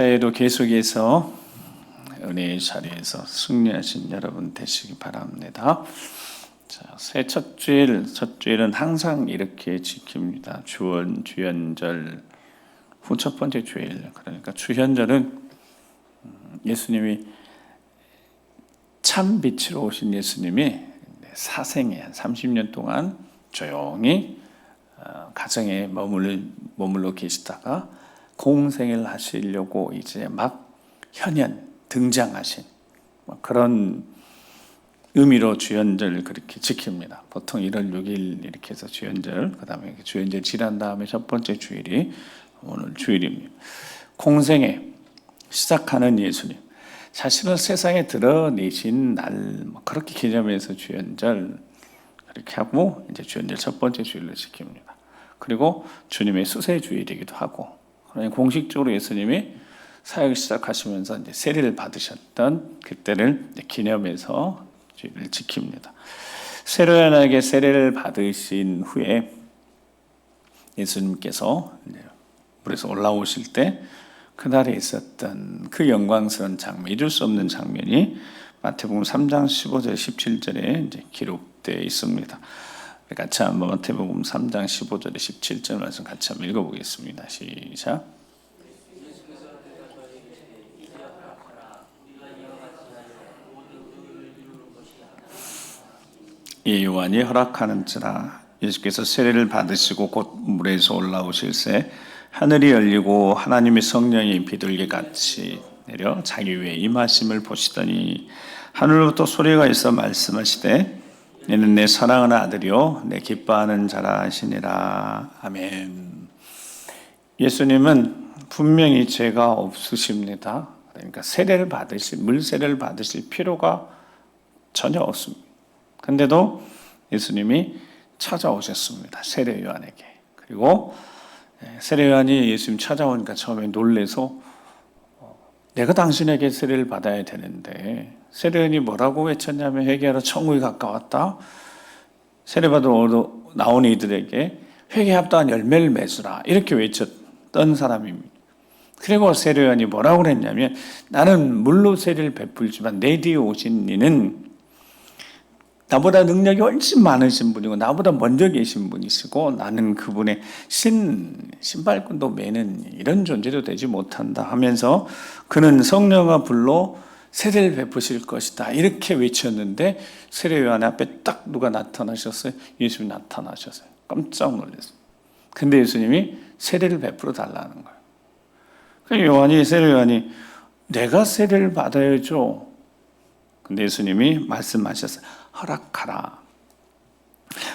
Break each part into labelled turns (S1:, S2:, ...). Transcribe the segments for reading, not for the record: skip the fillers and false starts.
S1: 도 계속해서 은혜의 자리에서 승리하신 여러분 되시기 바랍니다. 자, 새 첫 주일은 항상 이렇게 지킵니다. 주원, 주연절, 후 첫 번째 주일. 그러니까 주연절은 예수님이 참 빛으로 오신 예수님이 사생에 한 30년 동안 조용히 가정에 머물러 계시다가 공생을 하시려고 이제 막 현현 등장하신 그런 의미로 주연절 그렇게 지킵니다. 보통 1월 6일 이렇게 해서 주연절, 그 다음에 주연절 지난 다음에 첫 번째 주일이 오늘 주일입니다. 공생에 시작하는 예수님, 자신을 세상에 드러내신 날 그렇게 기념해서 주연절 그렇게 하고 이제 주연절 첫 번째 주일로 지킵니다. 그리고 주님의 수세 주일이기도 하고, 공식적으로 예수님이 사역을 시작하시면서 이제 세례를 받으셨던 그때를 기념해서 주일을 지킵니다. 세례요한에게 세례를 받으신 후에 예수님께서 물에서 올라오실 때 그날에 있었던 그 영광스러운 장면, 잊을 수 없는 장면이 마태복음 3장 15절 17절에 이제 기록되어 있습니다. 같이 한번 마태복음 3장 15절에 17절 말씀 같이 한번 읽어보겠습니다. 시작. 이 요한이 허락하는지라. 예수께서 세례를 받으시고 곧 물에서 올라오실새 하늘이 열리고 하나님의 성령이 비둘기 같이 내려 자기 위에 임하심을 보시더니 하늘로부터 소리가 있어 말씀하시되 너는 내 사랑하는 아들이요 내 기뻐하는 자라 하시니라. 아멘. 예수님은 분명히 죄가 없으십니다. 그러니까 물 세례를 받으실 필요가 전혀 없습니다. 근데도 예수님이 찾아오셨습니다. 세례 요한에게. 그리고 세례 요한이 예수님 찾아오니까 처음에 놀래서 내가 당신에게 세례를 받아야 되는데, 세례 요한이 뭐라고 외쳤냐면 회개하러 천국이 가까웠다. 세례받으러 나온 이들에게 회개에 합당한 열매를 맺으라 이렇게 외쳤던 사람입니다. 그리고 세례 요한이 뭐라고 그랬냐면 나는 물로 세례를 베풀지만 내 뒤에 오신 이는 나보다 능력이 훨씬 많으신 분이고 나보다 먼저 계신 분이시고 나는 그분의 신발끈도 매는 이런 존재도 되지 못한다 하면서 그는 성령과 불로 세례를 베푸실 것이다 이렇게 외쳤는데 세례 요한 앞에 딱 누가 나타나셨어요? 예수님이 나타나셨어요. 깜짝 놀랐어요. 근데 예수님이 세례를 베풀어 달라는 거예요. 세례 요한이 내가 세례를 받아야죠. 근데 예수님이 말씀하셨어요. 허락하라.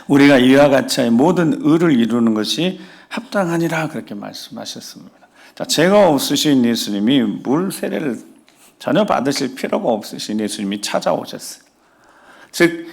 S1: 우리가 이와 같이 모든 의를 이루는 것이 합당하니라 그렇게 말씀하셨습니다. 자, 죄가 없으신 예수님이 물 세례를 전혀 받으실 필요가 없으신 예수님이 찾아오셨어요. 즉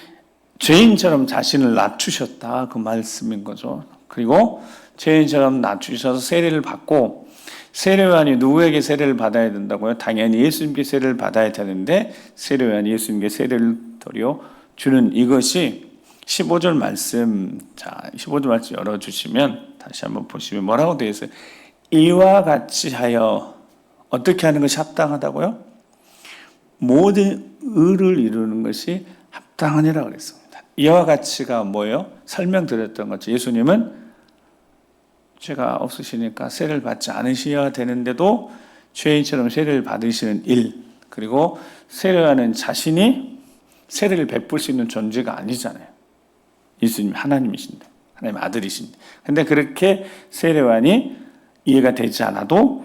S1: 죄인처럼 자신을 낮추셨다 그 말씀인 거죠. 그리고 죄인처럼 낮추셔서 세례를 받고, 세례 요한이 누구에게 세례를 받아야 된다고요? 당연히 예수님께 세례를 받아야 되는데 세례 요한이 예수님께 세례를 드려 주는 이것이 15절 말씀, 자 15절 말씀 열어주시면 다시 한번 보시면 뭐라고 되어 있어요? 이와 같이 하여 어떻게 하는 것이 합당하다고요? 모든 의를 이루는 것이 합당하니라 그랬습니다. 이와 같이가 뭐예요? 설명드렸던 거죠. 예수님은 죄가 없으시니까 세례를 받지 않으셔야 되는데도 죄인처럼 세례를 받으시는 일, 그리고 세례하는 자신이 세례를 베풀 수 있는 존재가 아니잖아요. 예수님이 하나님이신데, 하나님 아들이신데. 근데 그렇게 세례요한이 이해가 되지 않아도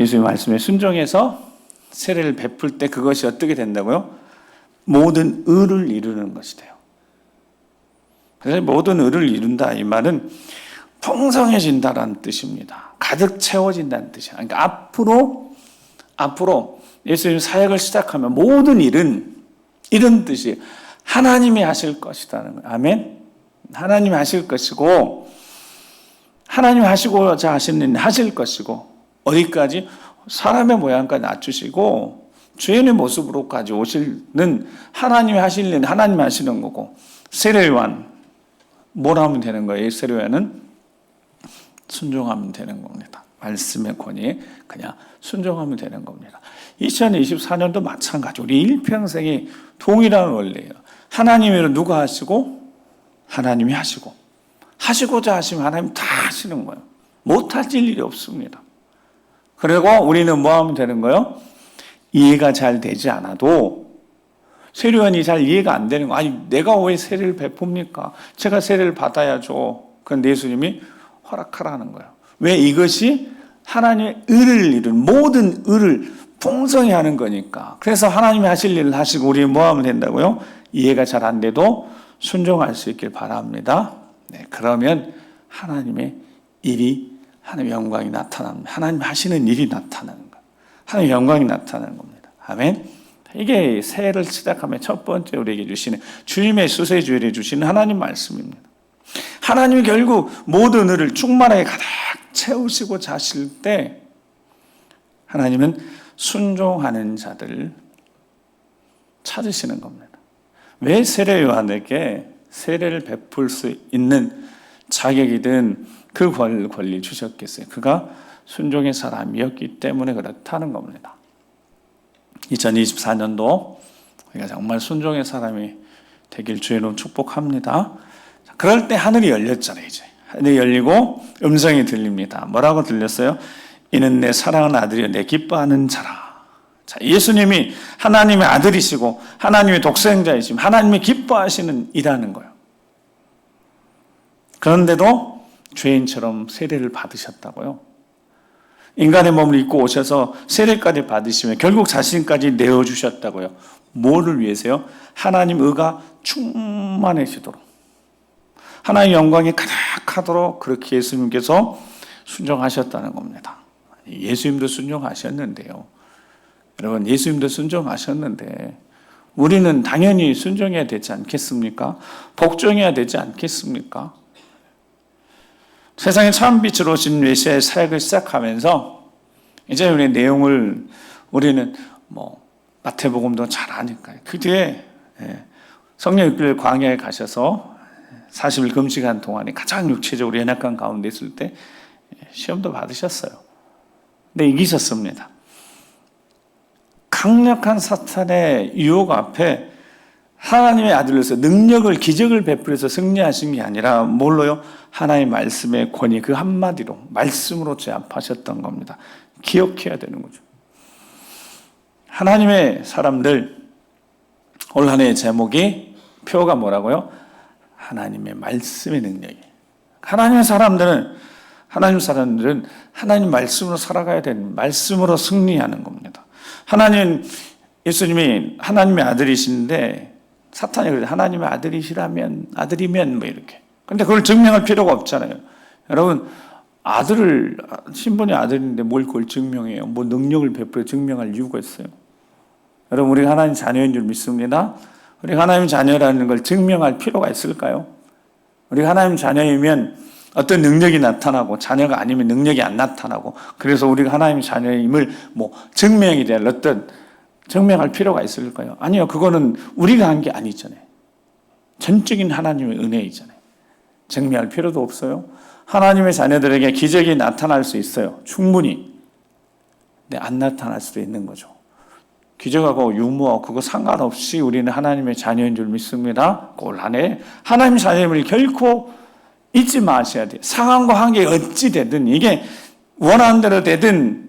S1: 예수님 말씀에 순종해서 세례를 베풀 때 그것이 어떻게 된다고요? 모든 의를 이루는 것이 돼요. 그래서 모든 의를 이룬다 이 말은 풍성해진다라는 뜻입니다. 가득 채워진다는 뜻이에요. 그러니까 앞으로 예수님 사역을 시작하면 모든 일은 이런 뜻이에요. 하나님이 하실 것이라는 거예요. 아멘. 하나님이 하실 것이고, 하나님이 하시고자 하시는 하실 것이고, 어디까지? 사람의 모양까지 낮추시고 죄인의 모습으로까지 오시는 하나님이 하실 일은 하나님이 하시는 거고, 세례 요한 뭘 하면 되는 거예요? 세례 요한은 순종하면 되는 겁니다. 말씀의 권위에 그냥 순종하면 되는 겁니다. 2024년도 마찬가지. 우리 일평생이 동일한 원리예요. 하나님이 누가 하시고 하나님이 하시고 하시고자 하시면 하나님 다 하시는 거예요. 못하실 일이 없습니다. 그리고 우리는 뭐 하면 되는 거예요? 이해가 잘 되지 않아도 세례요한이 잘 이해가 안 되는 거. 아니 내가 왜 세례를 베풉니까? 제가 세례를 받아야죠. 그런데 예수님이 허락하라는 거예요. 왜? 이것이 하나님의 의를 이룬 모든 의를 풍성히 하는 거니까. 그래서 하나님이 하실 일을 하시고 우리 뭐 하면 된다고요? 이해가 잘 안 돼도 순종할 수 있길 바랍니다. 네, 그러면 하나님의 일이, 하나님의 영광이 나타납니다. 하나님 하시는 일이 나타나는 거예요. 하나님의 영광이 나타나는 겁니다. 아멘. 이게 새해를 시작하면 첫 번째 우리에게 주시는 주님의 수세주일에 주시는 하나님 말씀입니다. 하나님이 결국 모든 의를 충만하게 가득 채우시고자 하실 때 하나님은 순종하는 자들을 찾으시는 겁니다. 왜 세례 요한에게 세례를 베풀 수 있는 자격이든 그 권리 주셨겠어요? 그가 순종의 사람이었기 때문에 그렇다는 겁니다. 2024년도 우리가 정말 순종의 사람이 되길 주의 이름으로 축복합니다. 그럴 때 하늘이 열렸잖아요. 이제 하늘이 열리고 음성이 들립니다. 뭐라고 들렸어요? 이는 내 사랑하는 아들이여 내 기뻐하는 자라. 자, 예수님이 하나님의 아들이시고 하나님의 독생자이시고 하나님이 기뻐하시는 이라는 거예요. 그런데도 죄인처럼 세례를 받으셨다고요. 인간의 몸을 입고 오셔서 세례까지 받으시며 결국 자신까지 내어주셨다고요. 뭐를 위해서요? 하나님 의가 충만해지도록, 하나님의 영광이 가득하도록 그렇게 예수님께서 순종하셨다는 겁니다. 예수님도 순종하셨는데요. 여러분, 예수님도 순종하셨는데 우리는 당연히 순종해야 되지 않겠습니까? 복종해야 되지 않겠습니까? 세상에 참 빛으로 오신 메시아의 사역을 시작하면서 이제 우리 내용을 우리는 마태복음도 잘 아니까요. 그 뒤에 성령 이끌 광야에 가셔서 40일 금식한 동안에 가장 육체적으로 연약한 가운데 있을 때 시험도 받으셨어요. 근데 이기셨습니다. 강력한 사탄의 유혹 앞에 하나님의 아들로서 능력을, 기적을 베풀어서 승리하신 게 아니라 뭘로요? 하나님의 말씀의 권위, 그 한마디로 말씀으로 제압하셨던 겁니다. 기억해야 되는 거죠. 하나님의 사람들, 올 한 해의 제목이, 표가 뭐라고요? 하나님의 말씀의 능력이에요. 하나님 사람들은 하나님 말씀으로 살아가야 되는, 말씀으로 승리하는 겁니다. 예수님이 하나님의 아들이신데 사탄이 그래요. 하나님의 아들이면 이렇게. 근데 그걸 증명할 필요가 없잖아요. 여러분, 신분이 아들인데 뭘 그걸 증명해요? 뭐 능력을 베풀어 증명할 이유가 있어요? 여러분, 우리가 하나님 자녀인 줄 믿습니다. 우리가 하나님 자녀라는 걸 증명할 필요가 있을까요? 우리가 하나님 자녀이면 어떤 능력이 나타나고 자녀가 아니면 능력이 안 나타나고, 그래서 우리가 하나님 자녀임을 증명이 될 어떤 증명할 필요가 있을까요? 아니요. 그거는 우리가 한 게 아니잖아요. 전적인 하나님의 은혜이잖아요. 증명할 필요도 없어요. 하나님의 자녀들에게 기적이 나타날 수 있어요. 충분히. 근데 안 나타날 수도 있는 거죠. 기적하고 유무하고 그거 상관없이 우리는 하나님의 자녀인 줄 믿습니다. 올 한 해 하나님의 자녀임을 결코 잊지 마셔야 돼요. 상황과 환경이 어찌 되든, 이게 원하는 대로 되든,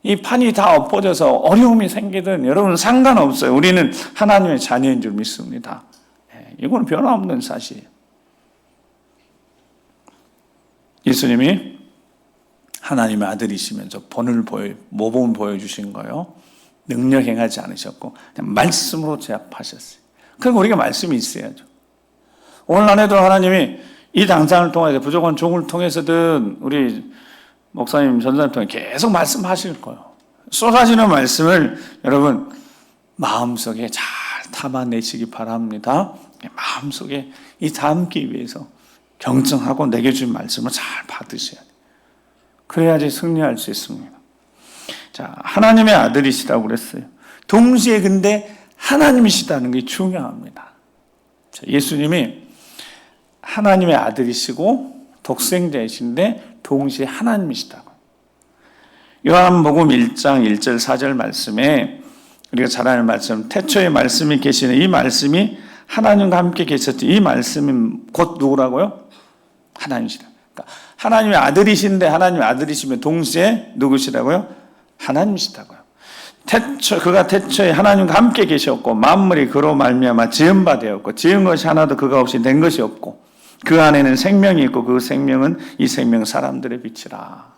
S1: 이 판이 다 엎어져서 어려움이 생기든 여러분 상관없어요. 우리는 하나님의 자녀인 줄 믿습니다. 이건 변함없는 사실이에요. 예수님이 하나님의 아들이시면서 모범을 보여주신 거예요. 능력 행하지 않으셨고 그냥 말씀으로 제압하셨어요. 그러니까 우리가 말씀이 있어야죠. 오늘 안에도 하나님이 이 당장을 통해서 부족한 종을 통해서든 우리 목사님, 전사님 통해 계속 말씀하실 거예요. 쏟아지는 말씀을 여러분 마음속에 잘 담아내시기 바랍니다. 마음속에 이 담기 위해서 경청하고 내게 주신 말씀을 잘 받으셔야 돼요. 그래야지 승리할 수 있습니다. 자, 하나님의 아들이시다고 그랬어요. 동시에 근데 하나님이시다는 게 중요합니다. 자, 예수님이 하나님의 아들이시고 독생자이신데 동시에 하나님이시다고. 요한복음 1장 1절 4절 말씀에 우리가 잘 아는 말씀, 태초에 말씀이 계시는 이 말씀이 하나님과 함께 계셨죠. 이 말씀이 곧 누구라고요? 하나님이시라. 그러니까 하나님의 아들이신데 하나님의 아들이시면 동시에 누구시라고요? 하나님이시다고요. 그가 태초에 하나님과 함께 계셨고 만물이 그로 말미암아 지은 바 되었고 지은 것이 하나도 그가 없이 된 것이 없고 그 안에는 생명이 있고 그 생명은 이 생명 사람들의 빛이라.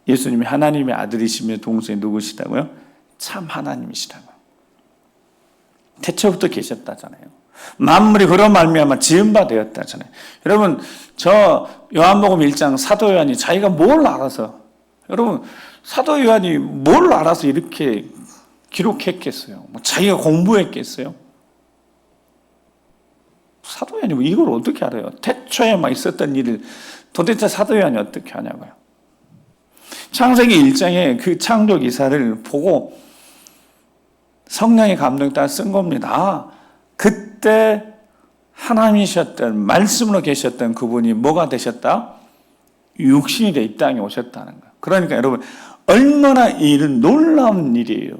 S1: 예수님이 하나님의 아들이시며 동시에 누구시다고요? 참 하나님이시다고요. 태초부터 계셨다잖아요. 만물이 그로 말미암아 지은 바 되었다잖아요. 여러분, 저 요한복음 1장 사도 요한이 자기가 뭘 알아서, 여러분 사도 요한이 뭘 알아서 이렇게 기록했겠어요? 자기가 공부했겠어요? 사도 요한이 이걸 어떻게 알아요? 태초에 막 있었던 일을 도대체 사도 요한이 어떻게 하냐고요. 창세기 1장에 그 창조 기사를 보고 성령의 감동에 따라 쓴 겁니다. 그때 하나님이셨던 말씀으로 계셨던 그분이 뭐가 되셨다? 육신이 돼 이 땅에 오셨다는 거예요. 그러니까 여러분 얼마나 이런 놀라운 일이에요.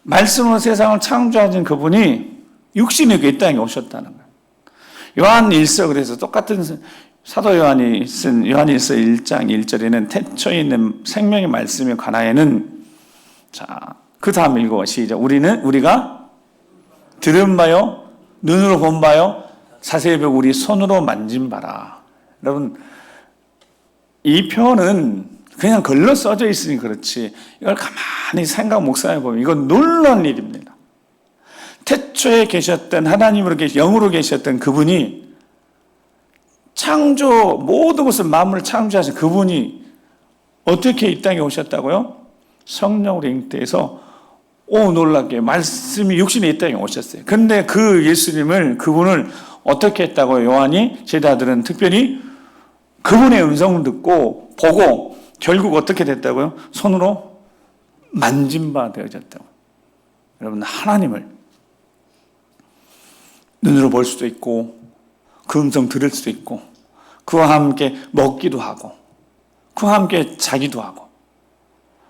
S1: 말씀으로 세상을 창조하신 그분이 육신이 이 땅에 오셨다는 거예요. 요한 1서 그래서 똑같은 사도 요한이 쓴 요한일서 1장 1절에는 태초에 있는 생명의 말씀에 관하여는 자, 그 다음 읽어 시작. 우리가 들은 바요, 눈으로 본 바요, 사세히 보고 우리 손으로 만진 바라. 여러분, 이 표현은 그냥 글로 써져 있으니 그렇지 이걸 가만히 생각 묵상해 보면 이건 놀라운 일입니다. 태초에 계셨던 하나님으로 영으로 계셨던 그분이 창조 모든 것을 만물을 창조하신 그분이 어떻게 이 땅에 오셨다고요? 성령으로 잉태해서 놀랍게 말씀이 육신이 이 땅에 오셨어요. 근데 그 예수님을 그분을 어떻게 했다고요? 요한이 제자들은 특별히 그분의 음성을 듣고 보고 결국 어떻게 됐다고요? 손으로 만진 바 되어졌다고. 여러분 하나님을 눈으로 볼 수도 있고 그 음성 들을 수도 있고 그와 함께 먹기도 하고 그와 함께 자기도 하고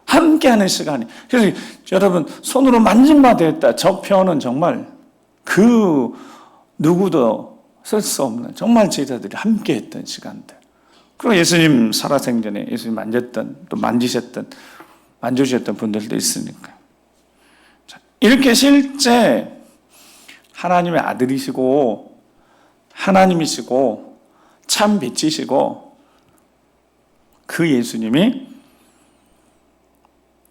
S1: 함께하는 시간이. 그래서 여러분 손으로 만진 바 되었다. 저 표현은 정말 그 누구도 쓸 수 없는 정말 제자들이 함께했던 시간들. 그리고 예수님 살아생전에 예수님 만졌던 또 만져주셨던 분들도 있으니까. 이렇게 실제 하나님의 아들이시고 하나님이시고 참 빛이시고 그 예수님이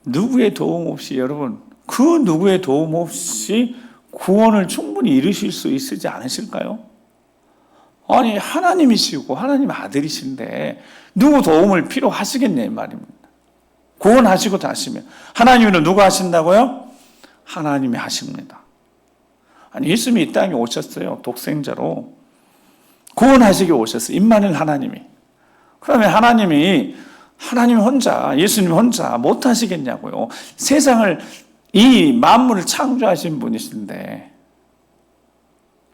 S1: 누구의 도움 없이 여러분 그 누구의 도움 없이 구원을 충분히 이루실 수 있지 않으실까요? 아니 하나님이시고 하나님 아들이신데 누구 도움을 필요하시겠냐 이 말입니다. 구원하시고 다시면 하나님은 누가 하신다고요? 하나님이 하십니다. 아니 예수님이 이 땅에 오셨어요. 독생자로 구원하시기 오셨어요. 임마누엘 하나님이. 그러면 하나님 혼자 예수님 혼자 못 하시겠냐고요. 세상을 이 만물을 창조하신 분이신데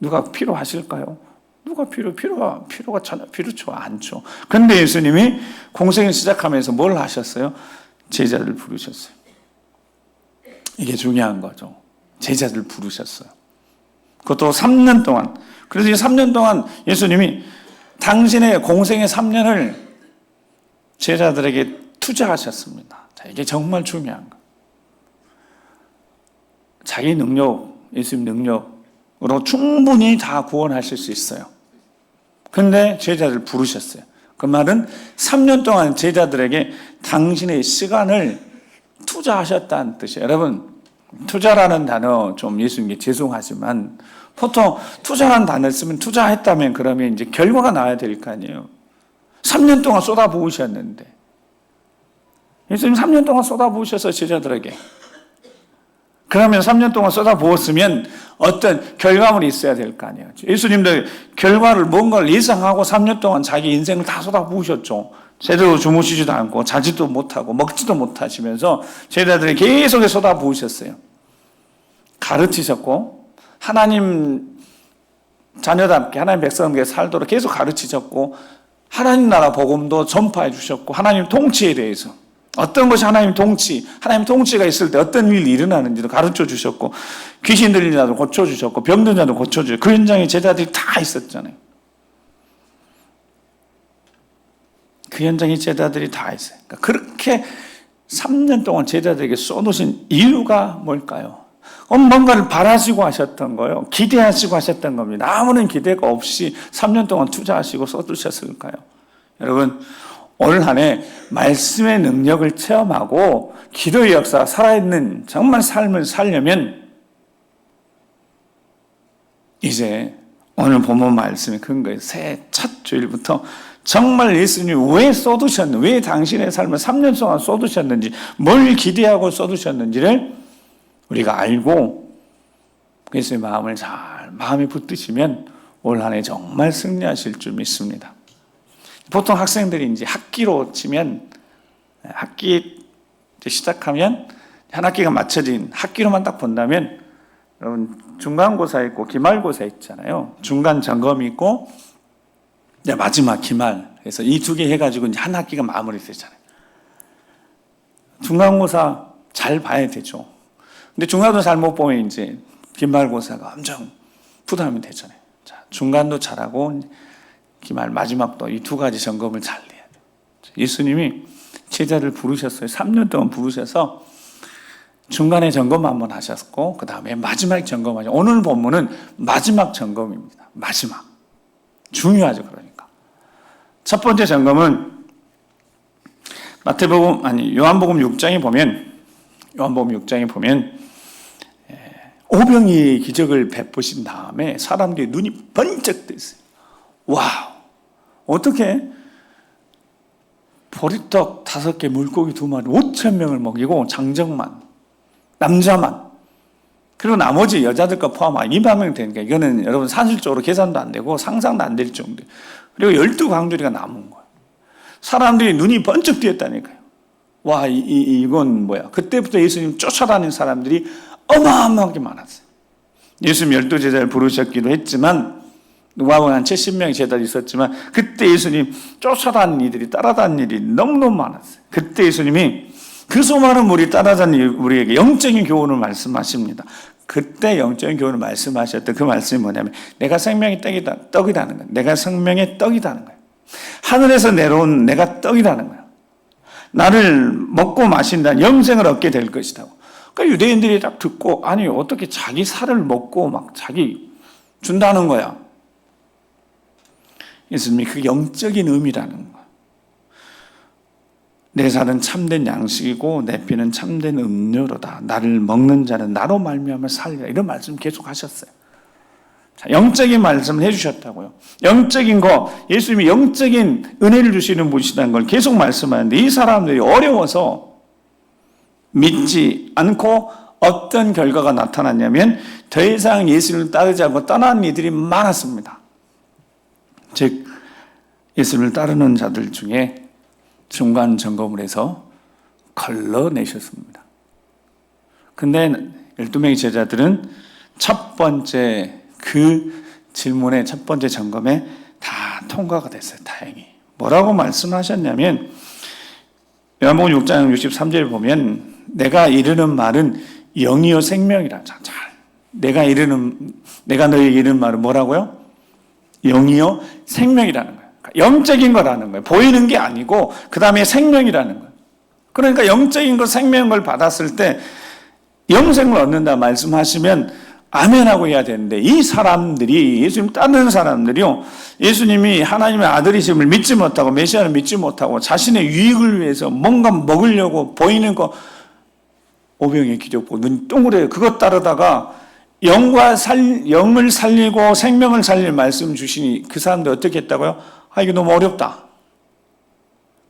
S1: 누가 필요하실까요? 누가 필요가 전혀 필요치 않죠. 그런데 예수님이 공생을 시작하면서 뭘 하셨어요? 제자들 부르셨어요. 이게 중요한 거죠. 제자들 부르셨어요. 그것도 3년 동안. 그래서 이 3년 동안 예수님이 당신의 공생의 3년을 제자들에게 투자하셨습니다. 자, 이게 정말 중요한 거예요. 자기 능력, 예수님 능력으로 충분히 다 구원하실 수 있어요. 근데 제자들 부르셨어요. 그 말은 3년 동안 제자들에게 당신의 시간을 투자하셨다는 뜻이에요. 여러분, 투자라는 단어 좀 예수님께 죄송하지만 보통 투자라는 단어를 쓰면 투자했다면 그러면 이제 결과가 나와야 될 거 아니에요. 3년 동안 쏟아부으셨는데 예수님 3년 동안 쏟아부으셔서 제자들에게 그러면 3년 동안 쏟아부었으면 어떤 결과물이 있어야 될 거 아니에요. 예수님도 결과를 뭔가를 예상하고 3년 동안 자기 인생을 다 쏟아부으셨죠. 제대로 주무시지도 않고 자지도 못하고 먹지도 못하시면서 제자들이 계속 쏟아부으셨어요. 가르치셨고 하나님 자녀답게 하나님 백성답게 살도록 계속 가르치셨고 하나님 나라 복음도 전파해 주셨고 하나님 통치에 대해서 어떤 것이 하나님 통치가 있을 때 어떤 일이 일어나는지도 가르쳐 주셨고 귀신 들린 자도 고쳐 주셨고 병든 자도 고쳐 주셨고 그 현장에 제자들이 다 있었잖아요. 그 현장에 제자들이 다 있어요. 그러니까 그렇게 3년 동안 제자들에게 쏟으신 이유가 뭘까요? 뭔가를 바라시고 하셨던 거예요. 기대하시고 하셨던 겁니다. 아무런 기대가 없이 3년 동안 투자하시고 쏟으셨을까요? 여러분, 올 한 해 말씀의 능력을 체험하고 기도의 역사가 살아있는 정말 삶을 살려면 이제 오늘 본문 말씀의 근거에 새해 첫 주일부터 정말 예수님이 왜 당신의 삶을 3년 동안 쏟으셨는지, 뭘 기대하고 쏟으셨는지를 우리가 알고 예수의 마음을 마음에 붙드시면 올 한 해 정말 승리하실 줄 믿습니다. 보통 학생들이 이제 학기로 치면 학기 시작하면 한 학기가 맞춰진 학기로만 딱 본다면 여러분 중간고사 있고 기말고사 있잖아요. 중간 점검이 있고 마지막 기말. 그래서 이 두 개 해가지고 이제 한 학기가 마무리되잖아요. 중간고사 잘 봐야 되죠. 근데 중간도 잘 못 보면 이제 기말고사가 엄청 부담이 되잖아요. 자, 중간도 잘하고 기말 마지막도 이 두 가지 점검을 잘 해야 돼요. 예수님이 제자를 부르셨어요. 3년 동안 부르셔서 중간에 점검 한번 하셨고 그 다음에 마지막 점검하셨고 오늘 본문은 마지막 점검입니다. 마지막. 중요하죠. 그러니까. 첫 번째 점검은 요한복음 6장에 보면 오병이의 기적을 베푸신 다음에 사람들이 눈이 번쩍 뜨였어요. 와우! 어떻게 보리떡 5개, 물고기 2마리, 5,000명을 먹이고 장정만, 남자만, 그리고 나머지 여자들과 포함하여 2만 명 되니까 이거는 여러분 산술적으로 계산도 안 되고 상상도 안 될 정도. 그리고 12광주리가 남은 거예요. 사람들이 눈이 번쩍 뜨였다니까요. 와, 이건 뭐야? 그때부터 예수님 쫓아다니는 사람들이 어마어마하게 많았어요. 예수님 12제자를 부르셨기도 했지만 누가복음 한 70명의 제자들이 있었지만 그때 예수님 쫓아다니는 이들이 따라다니는 일이 너무너무 많았어요. 그때 예수님이 그 수많은 무리 따라다니는 우리에게 영적인 교훈을 말씀하십니다. 그때 영적인 교훈을 말씀하셨던 그 말씀이 뭐냐면 내가 생명의 떡이라는 거예요. 내가 생명의 떡이라는 거예요. 하늘에서 내려온 내가 떡이라는 거예요. 나를 먹고 마신다는 영생을 얻게 될 것이다. 그러니까 유대인들이 딱 듣고 아니 어떻게 자기 살을 먹고 막 자기 준다는 거야. 예수님이 그 영적인 의미라는 거야. 내 살은 참된 양식이고 내 피는 참된 음료로다. 나를 먹는 자는 나로 말미암아 살리라. 이런 말씀 계속 하셨어요. 자, 영적인 말씀을 해주셨다고요. 영적인 거, 예수님이 영적인 은혜를 주시는 분이시다는 걸 계속 말씀하는데 이 사람들이 어려워서 믿지 않고 어떤 결과가 나타났냐면 더 이상 예수님을 따르지 않고 떠난 이들이 많았습니다. 즉 예수님을 따르는 자들 중에 중간 점검을 해서 걸러내셨습니다. 근데 12명의 제자들은 첫 번째 그 질문의 첫 번째 점검에 다 통과가 됐어요. 다행히. 뭐라고 말씀하셨냐면 요한복음 6장 63절에 보면 내가 이르는 말은 영이요 생명이라. 잘. 내가 너에게 이르는 말은 뭐라고요? 영이요 생명이라는 거예요. 영적인 거라는 거예요. 보이는 게 아니고 그 다음에 생명이라는 거예요. 그러니까 영적인 거 생명을 받았을 때 영생을 얻는다 말씀하시면 아멘하고 해야 되는데 이 사람들이 예수님 따르는 사람들이요 예수님이 하나님의 아들이심을 믿지 못하고 메시아를 믿지 못하고 자신의 유익을 위해서 뭔가 먹으려고 보이는 거 오병이의 기적 보고 눈이 동그래요. 그것 따르다가 영을 살리고 생명을 살릴 말씀 주시니 그 사람들 어떻게 했다고요? 이게 너무 어렵다.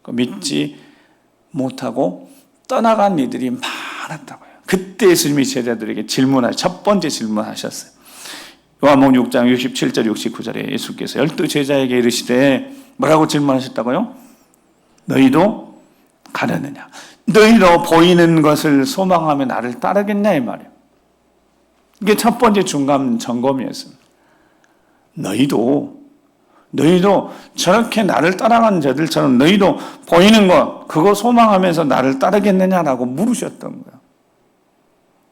S1: 믿지 못하고 떠나간 이들이 많았다고요. 그때 예수님이 제자들에게 첫 번째 질문하셨어요. 요한복음 6장 67절 69절에 예수께서 12제자에게 이르시되 뭐라고 질문하셨다고요? 너희도 가려느냐? 너희도 보이는 것을 소망하며 나를 따르겠냐 이 말이에요. 이게 첫 번째 중간 점검이었습니다. 너희도 너희도 저렇게 나를 따라가는 자들처럼 너희도 보이는 것 그거 소망하면서 나를 따르겠느냐라고 물으셨던 거예요.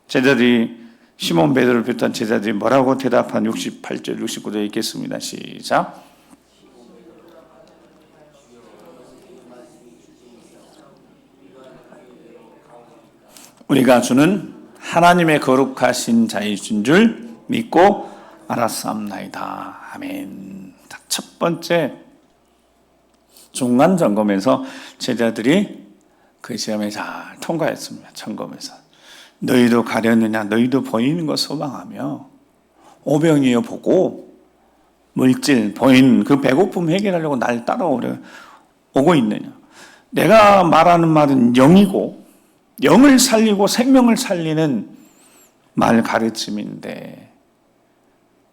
S1: 제자들이 시몬 베드로를 비롯한 제자들이 뭐라고 대답한 68절 69절 읽겠습니다. 시작. 우리가 주는 하나님의 거룩하신 자이신 줄 믿고 알았사옵나이다. 아멘. 첫 번째 중간 점검에서 제자들이 그 시험에 잘 통과했습니다. 점검에서 너희도 가려느냐 너희도 보이는 것 소망하며 오병이어 보고 물질 보이는 그 배고픔 해결하려고 날 따라오고 있느냐. 내가 말하는 말은 영이고 영을 살리고 생명을 살리는 말 가르침인데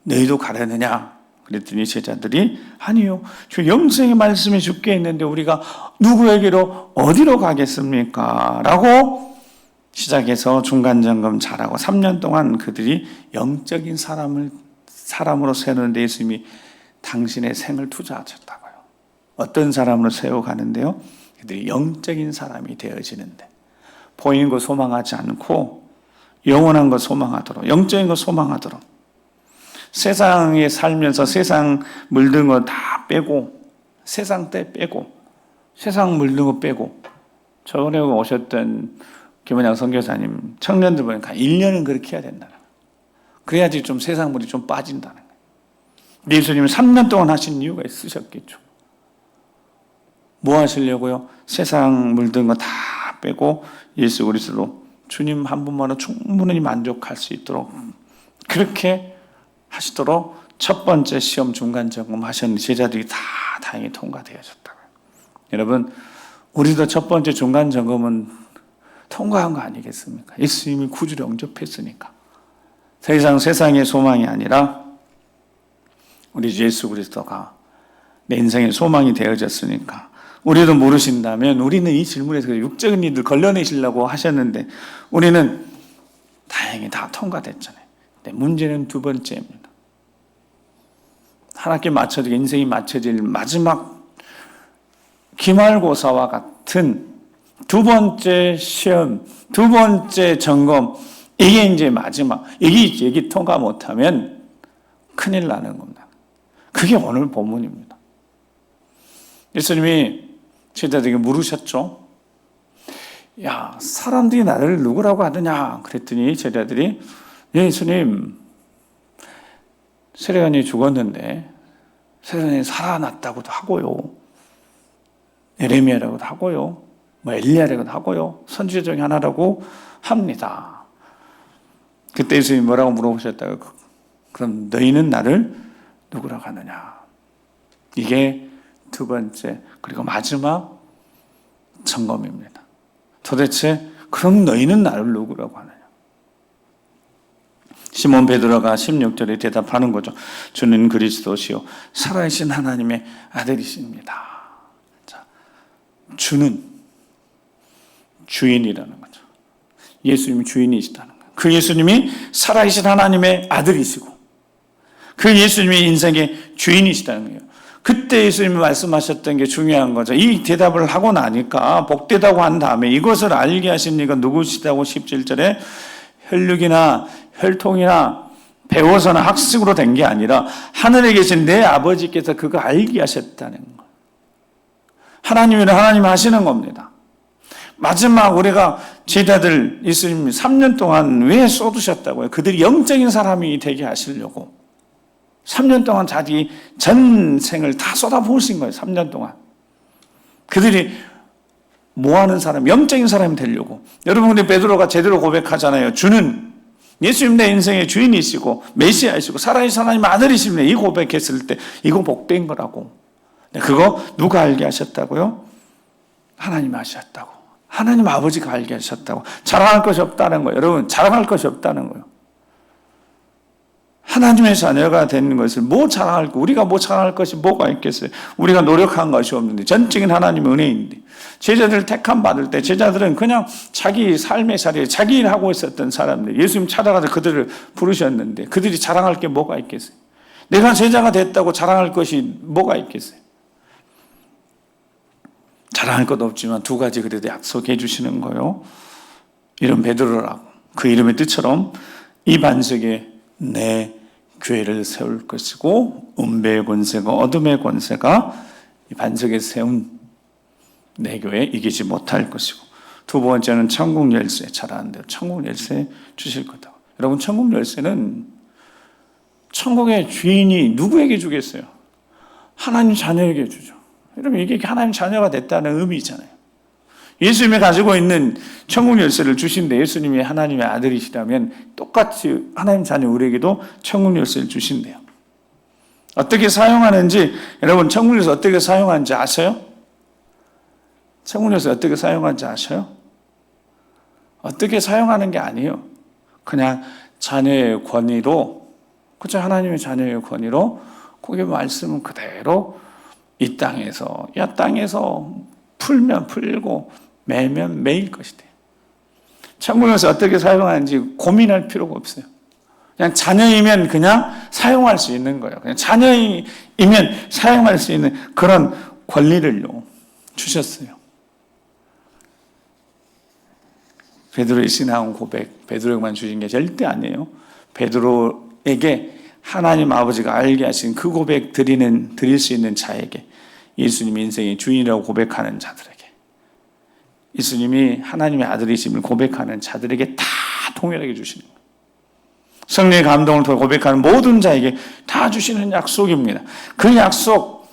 S1: 너희도 가려느냐? 그랬더니 제자들이 아니요. 주 영생의 말씀이 주께 있는데 우리가 누구에게로 어디로 가겠습니까? 라고 시작해서 중간점검 잘하고 3년 동안 그들이 영적인 사람으로 세우는데 예수님이 당신의 생을 투자하셨다고요. 어떤 사람으로 세워가는데요? 그들이 영적인 사람이 되어지는데 보이는 거 소망하지 않고 영원한 거 소망하도록 영적인 거 소망하도록 세상에 살면서 세상 물든 거 다 빼고 세상 때 빼고 세상 물든 거 빼고 저번에 오셨던 김원양 선교사님 청년들 보니까 1년은 그렇게 해야 된다는 거예요. 그래야지 좀 세상 물이 좀 빠진다는 거예요. 예수님은 3년 동안 하신 이유가 있으셨겠죠. 뭐 하시려고요? 세상 물든 거 다 빼고 예수 그리스도로 주님 한 분만으로 충분히 만족할 수 있도록 그렇게 하시도록 첫 번째 시험 중간 점검 하셨는데 제자들이 다 다행히 통과되어졌다고요. 여러분 우리도 첫 번째 중간 점검은 통과한 거 아니겠습니까? 예수님이 구주를 영접했으니까 더 이상 세상의 소망이 아니라 우리 예수 그리스도가 내 인생의 소망이 되어졌으니까 우리도 모르신다면 우리는 이 질문에서 육적인 일들 걸러내시려고 하셨는데 우리는 다행히 다 통과됐잖아요. 근데 문제는 두 번째입니다. 하나님께 맞춰질 인생이 맞춰질 마지막 기말고사와 같은 두 번째 시험, 두 번째 점검 이게 이제 마지막 여기 통과 못하면 큰일 나는 겁니다. 그게 오늘 본문입니다. 예수님이 제자들에게 물으셨죠. 야, 사람들이 나를 누구라고 하느냐? 그랬더니 제자들이 예수님, 세례요한이 죽었는데 세례요한이 살아났다고도 하고요. 에레미야라고도 하고요. 엘리야라고도 하고요. 선지자 중에 하나라고 합니다. 그때 예수님이 뭐라고 물어보셨다고? 그럼 너희는 나를 누구라고 하느냐? 이게 두 번째 그리고 마지막 점검입니다. 도대체 그럼 너희는 나를 누구라고 하느냐? 시몬 베드로가 16절에 대답하는 거죠. 주는 그리스도시요 살아계신 하나님의 아들이십니다. 자, 주는 주인이라는 거죠. 예수님이 주인이시다는 거예요. 그 예수님이 살아계신 하나님의 아들이시고 그 예수님이 인생의 주인이시다는 거예요. 그때 예수님이 말씀하셨던 게 중요한 거죠. 이 대답을 하고 나니까 복되다고 한 다음에 이것을 알게 하신 이가 누구시다고 17절에 혈육이나 혈통이나 배워서나 학식으로 된 게 아니라 하늘에 계신 내 아버지께서 그거 알게 하셨다는 거예요. 하나님이란 하나님 하시는 겁니다. 마지막 우리가 제자들 예수님이 3년 동안 왜 쏟으셨다고요? 그들이 영적인 사람이 되게 하시려고 3년 동안 자기 전생을 다 쏟아부으신 거예요. 3년 동안. 그들이 뭐하는 사람, 영적인 사람이 되려고. 여러분 근데 베드로가 제대로 고백하잖아요. 주는 예수님 내 인생의 주인이시고 메시아이시고 살아계신 하나님 아들이십니다. 이 고백했을 때 이거 복된 거라고. 그거 누가 알게 하셨다고요? 하나님 하셨다고. 하나님 아버지가 알게 하셨다고. 자랑할 것이 없다는 거예요. 여러분 자랑할 것이 없다는 거예요. 하나님의 자녀가 되는 것을 뭐 자랑할 거, 우리가 뭐 자랑할 것이 뭐가 있겠어요? 우리가 노력한 것이 없는데, 전적인 하나님의 은혜인데, 제자들을 택함 받을 때, 제자들은 그냥 자기 삶의 자리에 자기 일 하고 있었던 사람들, 예수님 찾아가서 그들을 부르셨는데, 그들이 자랑할 게 뭐가 있겠어요? 내가 제자가 됐다고 자랑할 것이 뭐가 있겠어요? 자랑할 것도 없지만 두 가지 그래도 약속해 주시는 거요. 이름 베드로라고. 그 이름의 뜻처럼 이 반석에 내 교회를 세울 것이고 음배의 권세가 어둠의 권세가 이 반석에 세운 내 교회에 이기지 못할 것이고, 두 번째는 천국 열쇠, 잘 아는데요. 천국 열쇠 주실 거다. 여러분, 천국 열쇠는 천국의 주인이 누구에게 주겠어요? 하나님 자녀에게 주죠. 여러분, 이게 하나님 자녀가 됐다는 의미잖아요. 예수님이 가지고 있는 천국 열쇠를 주신데, 예수님이 하나님의 아들이시라면 똑같이 하나님 자녀 우리에게도 천국 열쇠를 주신대요. 어떻게 사용하는지, 여러분 천국 열쇠 어떻게 사용하는지 아세요? 천국 열쇠 어떻게 사용하는지 아셔요? 어떻게 사용하는 게 아니에요. 그냥 자녀의 권위로, 그렇죠? 하나님의 자녀의 권위로 거기 말씀은 그대로 이 땅에서, 이 땅에서 풀면 풀고 매면 매일 것이 돼요. 천국에서 어떻게 사용하는지 고민할 필요가 없어요. 그냥 자녀이면 그냥 사용할 수 있는 거예요. 그냥 자녀이면 사용할 수 있는 그런 권리를요 주셨어요. 베드로의 신앙 고백, 베드로에게만 주신 게 절대 아니에요. 베드로에게 하나님 아버지가 알게 하신 그 고백 드릴 수 있는 자에게, 예수님이 인생의 주인이라고 고백하는 자들에게, 예수님이 하나님의 아들이심을 고백하는 자들에게 다 동일하게 주시는 거예요. 성령의 감동을 통해 고백하는 모든 자에게 다 주시는 약속입니다. 그 약속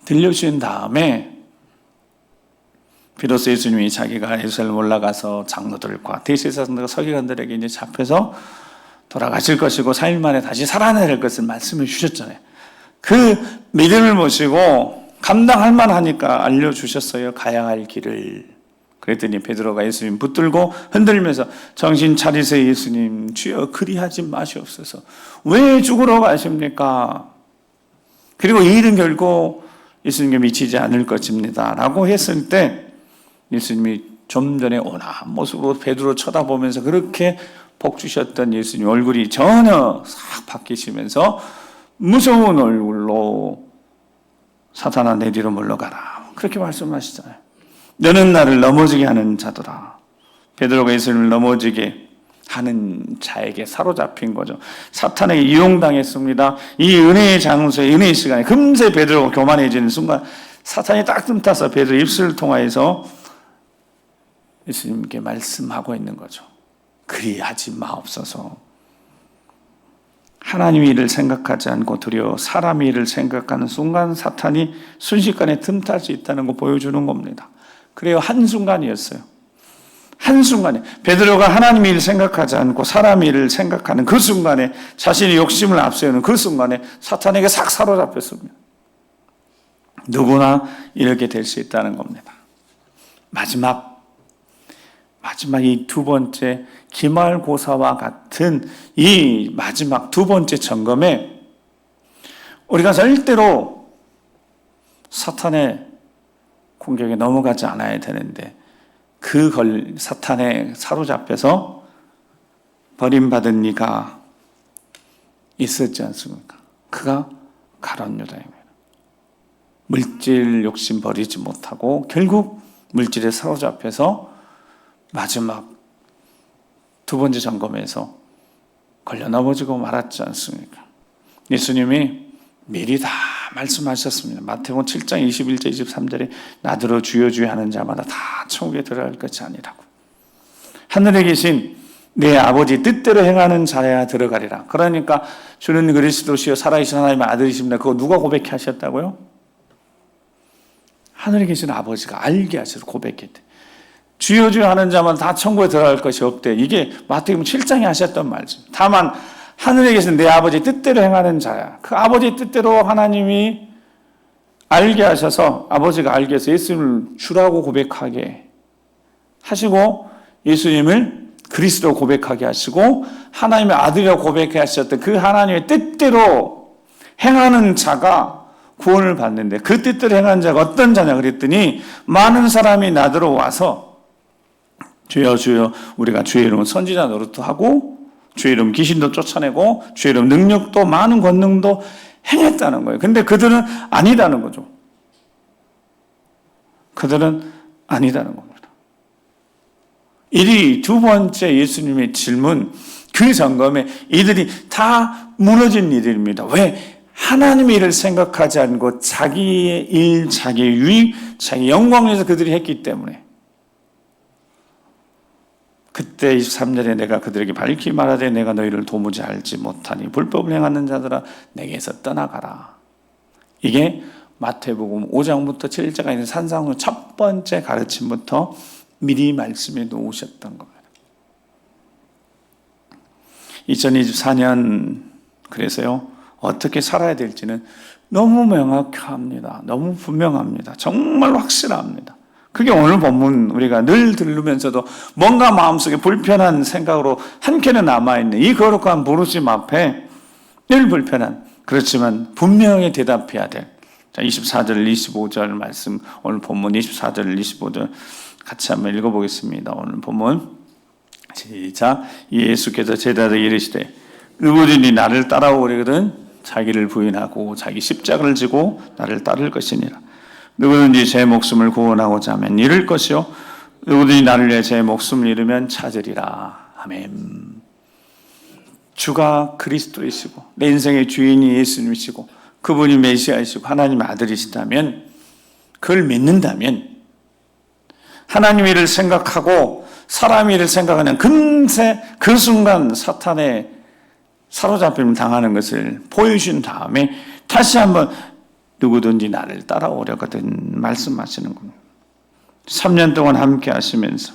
S1: 들려주신 다음에 비로소 예수님이 자기가 예루살렘 올라가서 장로들과 대제사장들과 서기관들에게 이제 잡혀서 돌아가실 것이고 4일 만에 다시 살아날 것을 말씀해 주셨잖아요. 그 믿음을 모시고 감당할 만하니까 알려주셨어요. 가야 할 길을. 그랬더니 베드로가 예수님 붙들고 흔들면서 정신 차리세요 예수님, 주여 그리하지 마시옵소서. 왜 죽으러 가십니까? 그리고 이 일은 결코 예수님께 미치지 않을 것입니다 라고 했을 때 예수님이 좀 전에 온화한 모습으로 베드로 쳐다보면서 그렇게 복 주셨던 예수님 얼굴이 전혀 싹 바뀌시면서 무서운 얼굴로 사탄아 내 뒤로 물러가라, 그렇게 말씀하시잖아요. 너는 나를 넘어지게 하는 자더라. 베드로가 예수님을 넘어지게 하는 자에게 사로잡힌 거죠. 사탄에게 이용당했습니다. 이 은혜의 장소에, 은혜의 시간에 금세 베드로가 교만해지는 순간 사탄이 딱 틈타서 베드로 입술을 통하여서 예수님께 말씀하고 있는 거죠. 그리하지 마옵소서. 하나님의 일을 생각하지 않고 두려워 사람의 일을 생각하는 순간 사탄이 순식간에 틈탈 수 있다는 거 보여주는 겁니다. 그래요. 한순간이었어요. 한순간에 베드로가 하나님의 일을 생각하지 않고 사람의 일을 생각하는 그 순간에, 자신의 욕심을 앞세우는 그 순간에 사탄에게 싹 사로잡혔습니다. 누구나 이렇게 될 수 있다는 겁니다. 마지막 이 두 번째 기말고사와 같은 이 마지막 두 번째 점검에 우리가 절대로 사탄의 공격에 넘어가지 않아야 되는데, 사탄에 사로잡혀서 버림받은 이가 있었지 않습니까? 그가 가룟 유다입니다. 물질 욕심 버리지 못하고 결국 물질에 사로잡혀서 마지막 두 번째 점검에서 걸려 넘어지고 말았지 않습니까? 예수님이 미리 다 말씀하셨습니다. 마태복음 7장 21절 23절에 나더러 주여 주여 하는 자마다 다 천국에 들어갈 것이 아니라고. 하늘에 계신 내 아버지 뜻대로 행하는 자야 들어가리라. 그러니까 주는 그리스도시요 살아계신 하나님의 아들이십니다. 그거 누가 고백해 하셨다고요? 하늘에 계신 아버지가 알게 하셔서 고백했대. 주여 주여 하는 자만 다 천국에 들어갈 것이 없대. 이게 마태복음 7장에 하셨던 말씀. 다만 하늘에 계신 내 아버지 뜻대로 행하는 자야. 그 아버지 뜻대로 하나님이 알게 하셔서, 아버지가 알게 해서 예수님을 주라고 고백하게 하시고 예수님을 그리스도 고백하게 하시고 하나님의 아들이라고 고백해 하셨던 그 하나님의 뜻대로 행하는 자가 구원을 받는데, 그 뜻대로 행하는 자가 어떤 자냐 그랬더니 많은 사람이 나더러 와서 주여 주여 우리가 주의 이름은 선지자 노릇도 하고 주의 이름 귀신도 쫓아내고 주의 이름 능력도 많은 권능도 행했다는 거예요. 근데 그들은 아니다는 거죠. 그들은 아니다는 겁니다. 이리 두 번째 예수님의 질문, 그 점검에 이들이 다 무너진 이들입니다. 왜? 하나님의 일을 생각하지 않고 자기의 일, 자기의 유익, 자기 영광을 위해서 그들이 했기 때문에. 그때 23절에 내가 그들에게 밝히 말하되 내가 너희를 도무지 알지 못하니 불법을 행하는 자들아 내게서 떠나가라. 이게 마태복음 5장부터 7장까지 있는 산상수 첫 번째 가르침부터 미리 말씀해 놓으셨던 겁니다. 2024년 그래서요, 어떻게 살아야 될지는 너무 명확합니다. 너무 분명합니다. 정말 확실합니다. 그게 오늘 본문 우리가 늘 들으면서도 뭔가 마음속에 불편한 생각으로 한켠에 남아있는 이 거룩한 부르심 앞에 늘 불편한, 그렇지만 분명히 대답해야 될 24절 25절 말씀, 오늘 본문 24절 25절 같이 한번 읽어보겠습니다. 오늘 본문 시작. 예수께서 제자들에게 이르시되 누구든지 나를 따라오려거든 자기를 부인하고 자기 십자가를 지고 나를 따를 것이니라. 누구든지 제 목숨을 구원하고자 하면 잃을 것이요 누구든지 나를 위해 제 목숨을 잃으면 찾으리라. 아멘. 주가 그리스도이시고 내 인생의 주인이 예수님이시고 그분이 메시아이시고 하나님의 아들이시다면, 그걸 믿는다면 하나님의 일을 생각하고 사람의 일을 생각하는 금세 그 순간 사탄의 사로잡힘을 당하는 것을 보여주신 다음에 다시 한번 누구든지 나를 따라오려거든 말씀하시는 겁니다. 3년 동안 함께 하시면서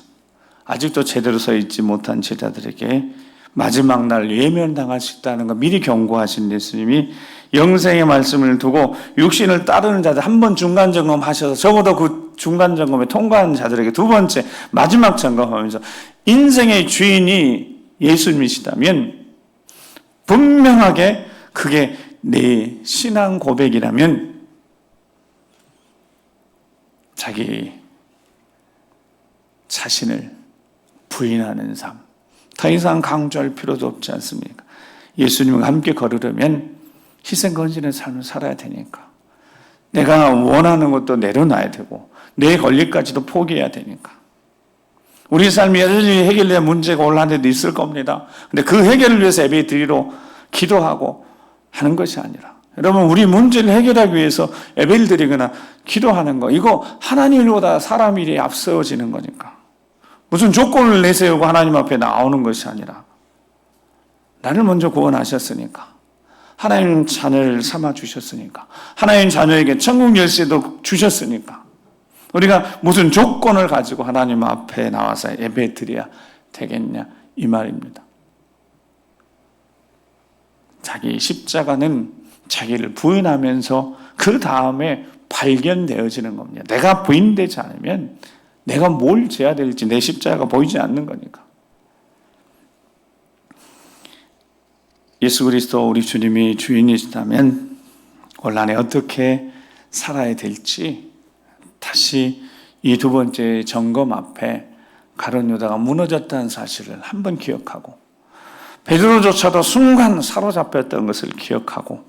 S1: 아직도 제대로 서 있지 못한 제자들에게 마지막 날 외면당할 수 있다는 거 미리 경고하신 예수님이 영생의 말씀을 두고 육신을 따르는 자들 한 번 중간 점검하셔서 적어도 그 중간 점검에 통과한 자들에게 두 번째 마지막 점검하면서 인생의 주인이 예수님이시다면, 분명하게 그게 내 신앙 고백이라면 자기 자신을 부인하는 삶, 더 이상 강조할 필요도 없지 않습니까? 예수님과 함께 걸으려면 희생건진의 삶을 살아야 되니까, 내가 원하는 것도 내려놔야 되고 내 권리까지도 포기해야 되니까. 우리 삶이 여전히 해결돼야 문제가 올라온 데도 있을 겁니다. 근데 그 해결을 위해서 예배 드리러 기도하고 하는 것이 아니라, 여러분, 우리 문제를 해결하기 위해서 예배를 드리거나 기도하는 거, 이거 하나님 일보다 사람 일이 앞서지는 거니까. 무슨 조건을 내세우고 하나님 앞에 나오는 것이 아니라, 나를 먼저 구원하셨으니까, 하나님 자녀를 삼아 주셨으니까, 하나님 자녀에게 천국 열쇠도 주셨으니까, 우리가 무슨 조건을 가지고 하나님 앞에 나와서 예배 드려야 되겠냐, 이 말입니다. 자기 십자가는 자기를 부인하면서 그 다음에 발견되어지는 겁니다. 내가 부인되지 않으면 내가 뭘 져야 될지 내 십자가가 보이지 않는 거니까. 예수 그리스도 우리 주님이 주인이시다면 올 한해 어떻게 살아야 될지 다시 이 두 번째 점검 앞에 가룟 유다가 무너졌다는 사실을 한번 기억하고, 베드로조차도 순간 사로잡혔던 것을 기억하고,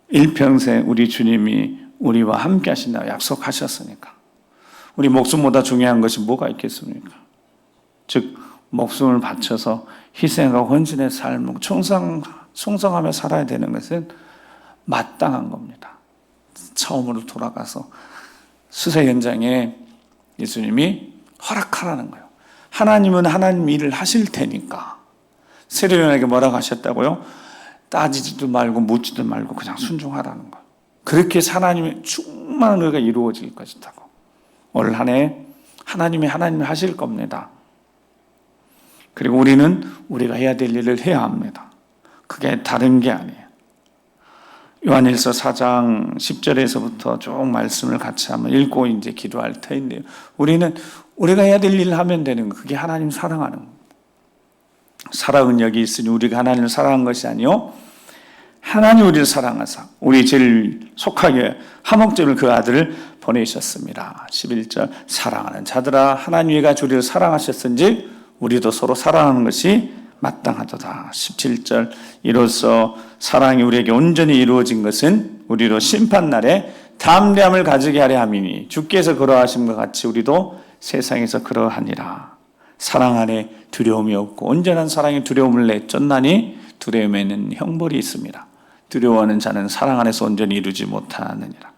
S1: 일평생 우리 주님이 우리와 함께 하신다고 약속하셨으니까 우리 목숨보다 중요한 것이 뭐가 있겠습니까? 즉 목숨을 바쳐서 희생하고 헌신의 삶을 충성하며 살아야 되는 것은 마땅한 겁니다. 처음으로 돌아가서 수세 현장에 예수님이 허락하라는 거예요. 하나님은 하나님 일을 하실 테니까. 세례요한에게 뭐라고 하셨다고요? 따지지도 말고 묻지도 말고 그냥 순종하라는 거예요. 그렇게 하나님의 충만한 의가 이루어질 것이다고. 올 한 해 하나님이 하실 겁니다. 그리고 우리는 우리가 해야 될 일을 해야 합니다. 그게 다른 게 아니에요. 요한일서 4장 10절에서부터 쭉 말씀을 같이 한번 읽고 이제 기도할 터인데요. 우리는 우리가 해야 될 일을 하면 되는 거. 그게 하나님 사랑하는 거. 사랑은 여기 있으니 우리가 하나님을 사랑한 것이 아니요 하나님 우리를 사랑하사 우리 죄를 속하게 화목제물 그 아들을 보내셨습니다. 11절 사랑하는 자들아 하나님 이가 우리를 사랑하셨은지 우리도 서로 사랑하는 것이 마땅하도다. 17절 이로써 사랑이 우리에게 온전히 이루어진 것은 우리로 심판날에 담대함을 가지게 하려 함이니 주께서 그러하심과 같이 우리도 세상에서 그러하니라. 사랑 안에 두려움이 없고 온전한 사랑이 두려움을 내쫓나니 두려움에는 형벌이 있습니다. 두려워하는 자는 사랑 안에서 온전히 이루지 못하느니라.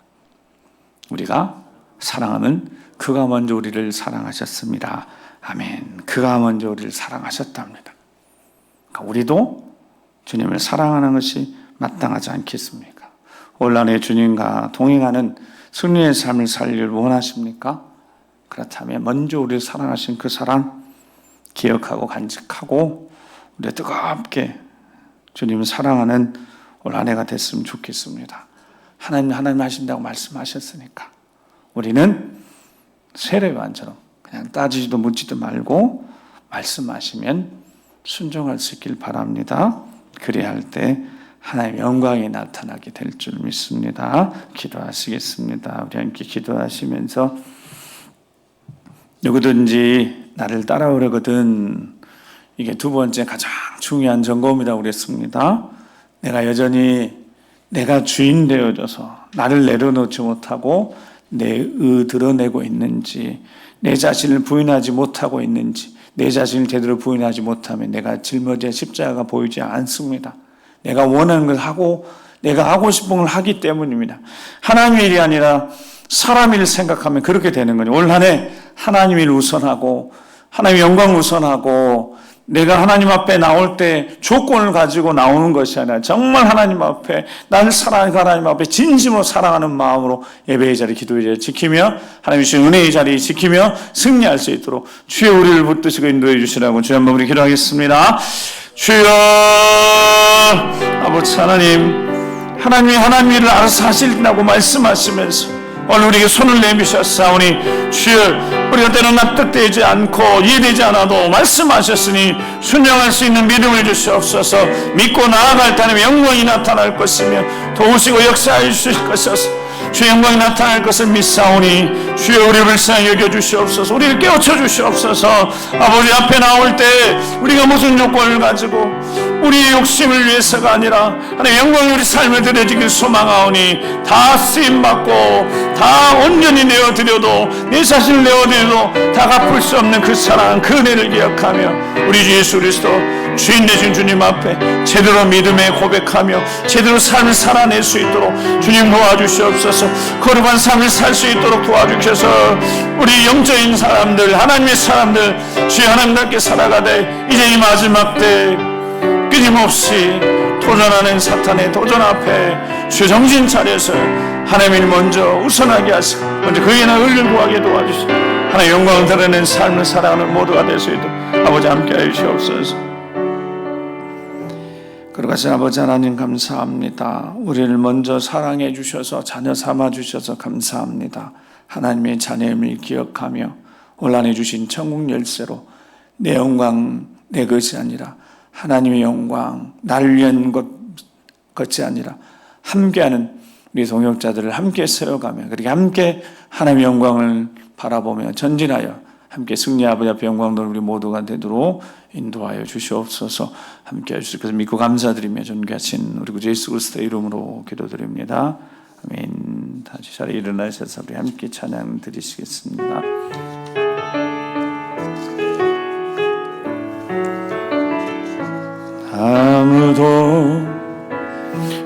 S1: 우리가 사랑하면 그가 먼저 우리를 사랑하셨습니다. 아멘. 그가 먼저 우리를 사랑하셨답니다. 그러니까 우리도 주님을 사랑하는 것이 마땅하지 않겠습니까? 온란의 주님과 동행하는 승리의 삶을 살기를 원하십니까? 그렇다면 먼저 우리를 사랑하신 그 사랑 기억하고 간직하고 우리 뜨겁게 주님을 사랑하는 올 한 해가 됐으면 좋겠습니다. 하나님 하신다고 말씀하셨으니까 우리는 세례요한처럼 그냥 따지지도 묻지도 말고 말씀하시면 순종할 수 있길 바랍니다. 그래야 할 때 하나님의 영광이 나타나게 될 줄 믿습니다. 기도하시겠습니다. 우리 함께 기도하시면서 누구든지 나를 따라오려거든, 이게 두 번째 가장 중요한 점검이라고 그랬습니다. 내가 여전히 내가 주인 되어져서 나를 내려놓지 못하고 내 드러내고 있는지, 내 자신을 부인하지 못하고 있는지, 내 자신을 제대로 부인하지 못하면 내가 짊어질 십자가가 보이지 않습니다. 내가 원하는 걸 하고 내가 하고 싶은 걸 하기 때문입니다. 하나님의 일이 아니라 사람 일을 생각하면 그렇게 되는 거죠. 올 한 해 하나님 일 우선하고 하나님의 영광 우선하고 내가 하나님 앞에 나올 때 조건을 가지고 나오는 것이 아니라 정말 하나님 앞에 나를 사랑하는 하나님 앞에 진심으로 사랑하는 마음으로 예배의 자리, 기도의 자리 지키며 하나님 주신 은혜의 자리 지키며 승리할 수 있도록 주여 우리를 붙드시고 인도해 주시라고 주여 한번 우리 기도하겠습니다. 주여 아버지 하나님이 하나님 일을 알아서 하시리라고 말씀하시면서 오늘 우리에게 손을 내미셨사오니 주여 우리가 때로 납득되지 않고 이해되지 않아도 말씀하셨으니 순종할 수 있는 믿음을 주시옵소서. 믿고 나아갈 때 하나님의 영광이 나타날 것이며 도우시고 역사해 주실 것이어서 주의 영광이 나타날 것을 믿사오니 주여 우리를 불쌍히 여겨주시옵소서. 우리를 깨우쳐 주시옵소서. 아버지 앞에 나올 때 우리가 무슨 조건을 가지고 우리의 욕심을 위해서가 아니라 하나님의 영광이 우리 삶에 드려지길 소망하오니 다 쓰임받고 다 온전히 내어드려도 내 자신을 내어드려도 다 갚을 수 없는 그 사랑, 그 은혜를 기억하며 우리 주 예수 그리스도 주인 되신 주님 앞에 제대로 믿음에 고백하며 제대로 삶을 살아낼 수 있도록 주님 도와주시옵소서. 거룩한 삶을 살 수 있도록 도와주셔서 우리 영적인 사람들, 하나님의 사람들 주여 하나님답게 살아가되 이제 이 마지막 때 끊임없이 도전하는 사탄의 도전 앞에 주여 정신 차려서 하나님을 먼저 우선하게 하시고 먼저 그에게 의를 구하게 도와주시고 하나님의 영광을 드러내는 삶을 살아가는 모두가 될 수 있도록 아버지 함께하여 주시옵소서. 그러가신 아버지 하나님 감사합니다. 우리를 먼저 사랑해 주셔서 자녀 삼아 주셔서 감사합니다. 하나님의 자녀임을 기억하며 온란해 주신 천국 열쇠로 내 영광 내 것이 아니라 하나님의 영광 나를 위한 것이 아니라 함께하는 우리 동역자들을 함께 세워가며 그렇게 함께 하나님의 영광을 바라보며 전진하여 함께 승리 아버지 앞에 영광 돌 우리 모두가 되도록 인도하여 주시옵소서. 함께 해주실 것을 믿고 감사드리며 존귀하신 우리 구주 예수 그리스도의 이름으로 기도드립니다. 아멘. 다시 자리에 일어나셔서 우리 함께 찬양 드리시겠습니다. 아무도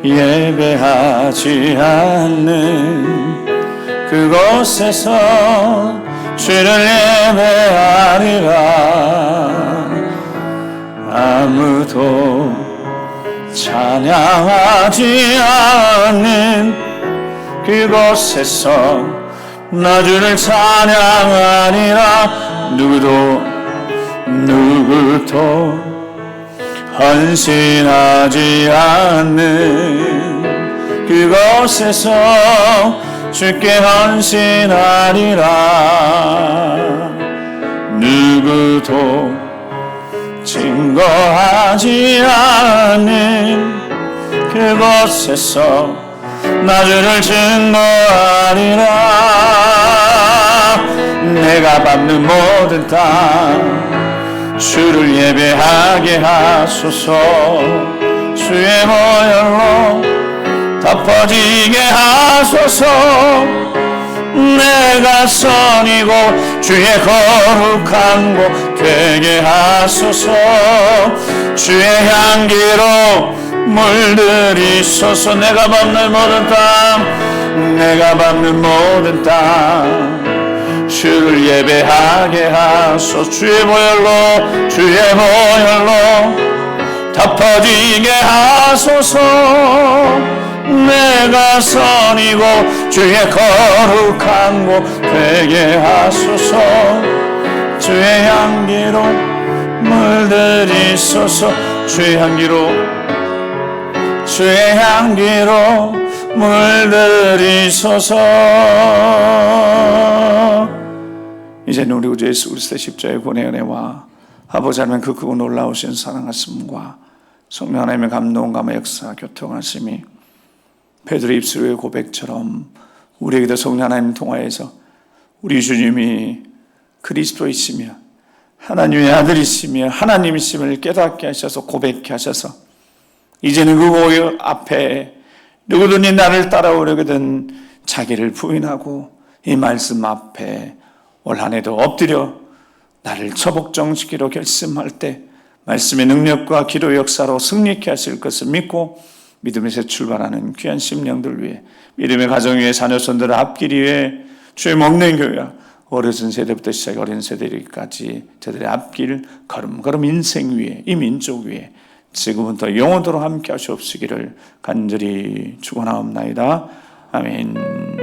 S1: 예배하지 않는 그곳에서 주를 예배하리라. 아무도 찬양하지 않는 그곳에서 나 주를 찬양하리라. 누구도 헌신하지 않는 그곳에서 주께 헌신하리라. 누구도 증거하지 않는 그곳에서 나 주를 증거하리라. 내가 밟는 모든 땅 주를 예배하게 하소서. 주의 보혈로 덮어지게 하소서. 내가 선이고 주의 거룩한 곳 되게 하소서. 주의 향기로 물들이소서. 내가 밟는 모든 땅, 내가 밟는 모든 땅 주를 예배하게 하소서. 주의 보혈로, 주의 보혈로 덮어지게 하소서. 내가 선이고 주의 거룩한 곳 되게 하소서. 주의 향기로 물들이소서. 주의 향기로, 주의 향기로 물들이소서. 이제는 우리 구주 예수 그리스도의 십자가의 구원의 은혜와 아버지 하나님 그 크고 놀라우신 사랑하심과 성령 하나님의 감동과 역사 교통하심이 베드로의 입술의 고백처럼 우리에게도 성령 하나님 통하여서 우리 주님이 그리스도이시며 하나님의 아들이시며 하나님이심을 깨닫게 하셔서 고백케 하셔서 이제는 그 앞에 누구든지 나를 따라오려거든 자기를 부인하고 이 말씀 앞에 올 한 해도 엎드려 나를 처복종시키로 결심할 때 말씀의 능력과 기도 역사로 승리케 하실 것을 믿고 믿음에서 출발하는 귀한 심령들 위해, 믿음의 가정 위에 자녀손들을 앞길 위해 주의 먹는 교회와 어르신 세대부터 시작해 어린 세대까지 저들의 앞길 걸음걸음 인생 위에, 이 민족 위에 지금부터 영원토록 함께 하시옵시기를 간절히 축원하옵나이다. 아멘.